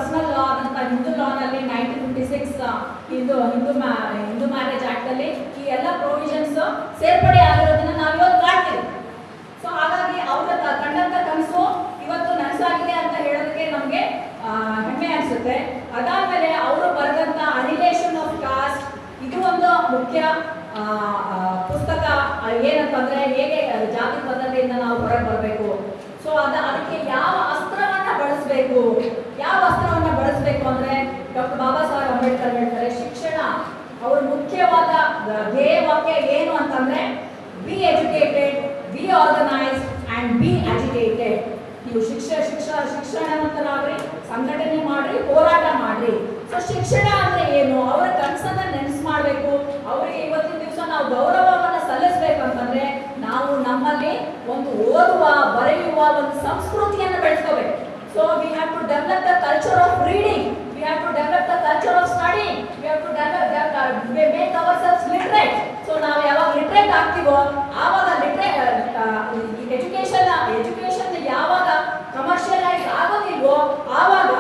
Personal law ಆದಂಥ Hindu ಲಾನಲ್ಲಿ 1956 Hindu marriage act ಅಲ್ಲಿ ಈ ಎಲ್ಲ ಪ್ರೊವಿಷನ್ಸ್ ಸೇರ್ಪಡೆ ಆಗಿರೋದನ್ನ ನಾವು ಇವತ್ತು ಕಾಡ್ತೀವಿ. ಸೊ ಹಾಗಾಗಿ ಅವರ ಕಂಡಂತ ಕನಸು ಇವತ್ತು ನನಸಾಗಿದೆ ಅಂತ ಹೇಳೋದಕ್ಕೆ ನಮಗೆ ಹೆಮ್ಮೆ ಅನಿಸುತ್ತೆ. ಅದಾದ್ಮೇಲೆ ಅವರು ಬರೆದಂತ ಅನಿಲೇಷನ್ ಆಫ್ ಕಾಸ್ಟ್ ಇದು ಒಂದು ಮುಖ್ಯ ಪುಸ್ತಕ. ಏನಂತಂದ್ರೆ ಹೇಗೆ ಜಾತಿ ಪದ್ಧತಿಯಿಂದ ನಾವು ಹೊರಗೆ ಬರಬೇಕು. ಸೊ ಅದಕ್ಕೆ ಯಾವ ಅಸ್ತ್ರವನ್ನ ಬಳಸಬೇಕು ಅಂದ್ರೆ ಡಾಕ್ಟರ್ ಬಾಬಾ ಸಾಹೇಬ್ ಅಂಬೇಡ್ಕರ್ ಹೇಳ್ತಾರೆ ಶಿಕ್ಷಣ. ಅವ್ರ ಮುಖ್ಯವಾದ ಧ್ಯೇಯ ವಾಕ್ಯ ಏನು ಅಂತಂದ್ರೆ B educated, B organised and B agitated. ನೀವು ಶಿಕ್ಷಣವಂತರಾಗ್ರಿ, ಸಂಘಟನೆ ಮಾಡ್ರಿ, ಹೋರಾಟ ಮಾಡ್ರಿ. ಸೊ ಶಿಕ್ಷಣ ಅಂದ್ರೆ ಏನು? ಅವರ ಕನಸನ್ನ ನೆನಸು ಮಾಡಬೇಕು. ಅವರಿಗೆ ಇವತ್ತಿನ ದಿವಸ ನಾವು ಗೌರವವನ್ನು ಸಲ್ಲಿಸಬೇಕಂತಂದ್ರೆ ನಾವು ನಮ್ಮಲ್ಲಿ ಒಂದು ಓದುವ, ಬರೆಯುವ ಒಂದು ಸಂಸ್ಕೃತಿಯನ್ನು ಬೆಳೆಸ್ಕೋಬೇಕು. So we have to develop the culture of reading, we have to develop the culture of study, we have to make our selfs literate. So ನಾವು ಯಾವಾಗ ಲಿಟ್ರೇಟ್ ಆಗ್ತೀವೋ ಆವಾಗ ಎಜುಕೇಶನ್ ಯಾವಾಗ ಕಮರ್ಷಿಯಲೈಸ್ ಆಗೋದಿಲ್ವೋ ಆವಾಗ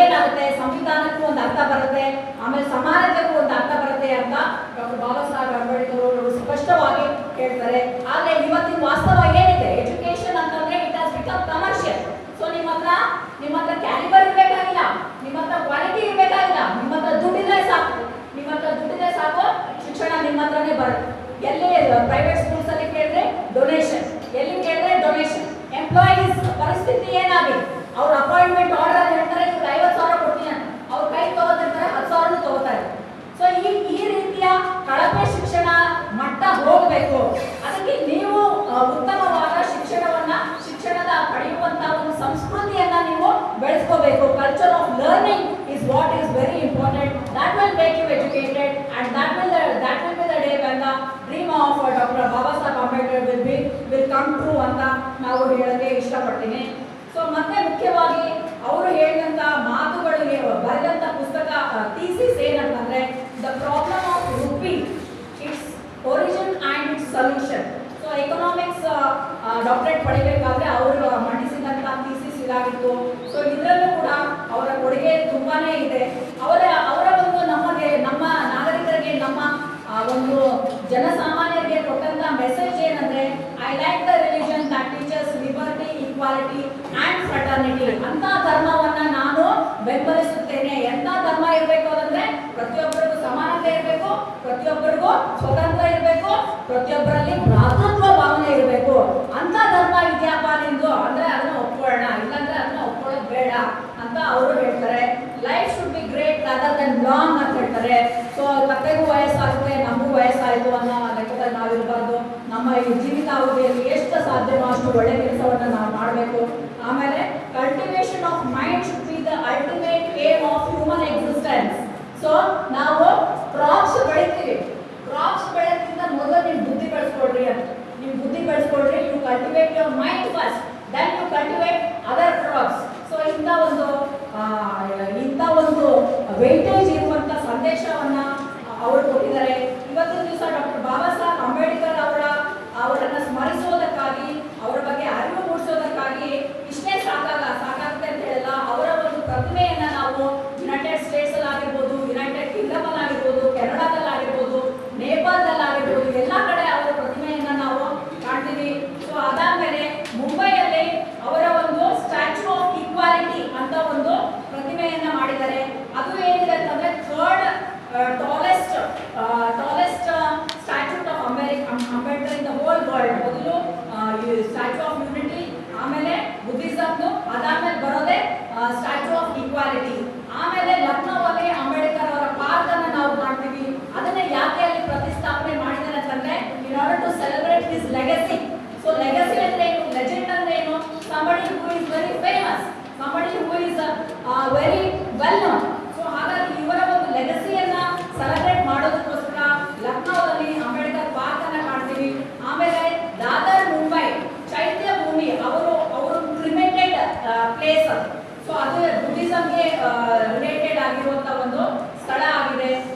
ಏನಾಗುತ್ತೆ, ಸಂವಿಧಾನಕ್ಕೂ ಒಂದು ಅರ್ಥ ಬರುತ್ತೆ, ಆಮೇಲೆ ಸಮಾನತೆಗೂ ಒಂದು ಅರ್ಥ ಬರುತ್ತೆ ಅಂತ ಡಾಕ್ಟರ್ ಬಾಬಾ ಸಾಹೇಬ್ ಅಂಬೇಡ್ಕರ್ ಅವರು ಸ್ಪಷ್ಟವಾಗಿ ಹೇಳ್ತಾರೆ. ಆದ್ರೆ ಇವತ್ತಿನ ವಾಸ್ತವ ಏನಿದೆ, ಎಜುಕೇಶನ್ ಅಂತಂದ್ರೆ it has become commercial. So ನಿಮ್ಮ ಹತ್ರ ಕ್ಯಾಲಿಬರ್ ಇರ್ಬೇಕಾಗಿಲ್ಲ, ನಿಮ್ಮ ಹತ್ರ ಕ್ವಾಲಿಟಿ ಇರ್ಬೇಕಾಗಿಲ್ಲ, ನಿಮ್ಮ ಹತ್ರ ದುಡ್ಡಿದ್ರೆ ಸಾಕು, ಶಿಕ್ಷಣ ನಿಮ್ಮ ಹತ್ರನೇ ಬರುತ್ತೆ. ಎಲ್ಲಿ ಪ್ರೈವೇಟ್ ಸ್ಕೂಲ್ಸ್ ಅಲ್ಲಿ ಕೇಳಿದ್ರೆ ಡೊನೇಷನ್, ಎಲ್ಲಿ ಕೇಳಿದ್ರೆ ಡೊನೇಷನ್. ಎಂಪ್ಲಾಯೀಸ್ ಪರಿಸ್ಥಿತಿ ಏನಾಗಿದೆ, ಅವ್ರ ಅಪಾಯಿಂಟ್ಮೆಂಟ್ ಆರ್ಡರ್ ಅಲ್ಲಿ ಹೇಳ್ತಾರೆ ಇವ್ರು 50,000 ಕೊಡ್ತೀನಿ ಅಂತ, ಅವ್ರ ಕೈ ತಗೋತಿರ್ತಾರೆ 10,000 ತಗೋತಾರೆ. ಸೊ ಈ ರೀತಿಯ ಕಳಪೆ ಶಿಕ್ಷಣ ಮಟ್ಟ ಹೋಗಬೇಕು. ಅದಕ್ಕೆ ನೀವು ಉತ್ತಮವಾದ ಶಿಕ್ಷಣದ ಪಡೆಯುವಂತ ಒಂದು ಸಂಸ್ಕೃತಿಯನ್ನ ನೀವು ಬೆಳೆಸ್ಕೋಬೇಕು. Culture of learning is what is very important. That will make you educated and that will be the day when the dream of Dr. Baba Saheb Ambedkar will come true ಅಂತ ನಾವು ಹೇಳಕ್ಕೆ ಇಷ್ಟಪಡ್ತೀನಿ. ಸೊ ಮತ್ತೆ ಮುಖ್ಯವಾಗಿ ಅವರು ಹೇಳಿದಂತ ಮಾತುಗಳು, ಬರೆದಂತ ಪುಸ್ತಕ ಥೀಸಿಸ್ ಏನಂತಂದ್ರೆ the problem of rupee, its origin and its solution. So economics doctorate ಪಡಿಬೇಕಾದ್ರೆ ಅವರು ಮಂಡಿಸಿದಂತ ಥೀಸಿಸ್ ಇದಾಗಿತ್ತು. ಸೊ ಇದರಲ್ಲೂ ಕೂಡ ಅವರ ಕೊಡುಗೆ ತುಂಬಾನೇ ಇದೆ. ಅವರ ಒಂದು ನಮ್ಮ ನಾಗರಿಕರಿಗೆ, ನಮ್ಮ ಒಂದು ಜನಸಾಮಾನ್ಯರಿಗೆ ಕೊಟ್ಟಂತ ಮೆಸೇಜ್ ಏನಂದ್ರೆ I like the religion that teachers liberty, equality and fraternity. ಅಂತ ಧರ್ಮವನ್ನ ನಾನು ಬೆಂಬಲಿಸುತ್ತೇನೆ. ಎಂತ ಧರ್ಮ ಇರಬೇಕು ಅಂದ್ರೆ ಪ್ರತಿಯೊಬ್ಬರಿಗೂ ಸಮಾನತೆ ಇರಬೇಕು, ಪ್ರತಿಯೊಬ್ಬರಿಗೂ ಸ್ವತಂತ್ರ ಇರಬೇಕು, ಪ್ರತಿಯೊಬ್ಬರಲ್ಲಿ ಭ್ರಾತೃತ್ವ ಭಾವನೆ ಇರಬೇಕು. ಅಂತ ಧರ್ಮ ಇದೆಯಪ್ಪ ನಿಂದು ಅಂದ್ರೆ ಅದನ್ನ ಒಪ್ಕೊಳ್ಳೋಣ, ಇಲ್ಲಾಂದ್ರೆ ಅದನ್ನ ಒಪ್ಕೊಳ್ಳೋದು ಬೇಡ ಅಂತ ಅವರು ಹೇಳ್ತಾರೆ. Life should be great rather than long ಅಂತ ಹೇಳ್ತಾರೆ. ಸೊ ಕತ್ತೆಗೂ ವಯಸ್ಸಾಗುತ್ತೆ, ನಮಗೂ ವಯಸ್ಸಾಯಿತು ಅನ್ನೋ ಲೆಕ್ಕದಲ್ಲಿ ನಾವಿರಬಾರ್ದು. ನಮ್ಮ ಈ ಜೀವಿತಾವಧಿಯಲ್ಲಿ ಎಷ್ಟು ಸಾಧ್ಯವೋ ಅಷ್ಟು ಒಳ್ಳೆ ಕೆಲಸವನ್ನು ನಾವು ಮಾಡಬೇಕು. ಆಮೇಲೆ cultivation of mind should be the ultimate aim of human existence. So ನಾವು ಕ್ರಾಪ್ಸ್ ಬೆಳಿತೀವಿ, ಕ್ರಾಪ್ಸ್ ಬೆಳೆಯೋದ್ರಿಂದ ಮೊದಲು ನೀವು ಬುದ್ಧಿ ಬೆಳೆಸ್ಕೊಳ್ರಿ ಅಂತ. ನೀವು ಬುದ್ಧಿ ಬೆಳೆಸ್ಕೊಳ್ರಿ, you cultivate your mind first, then you cultivate other crops. So ಇಂಥ ಒಂದು ವೆಯ್ಟೇಜ್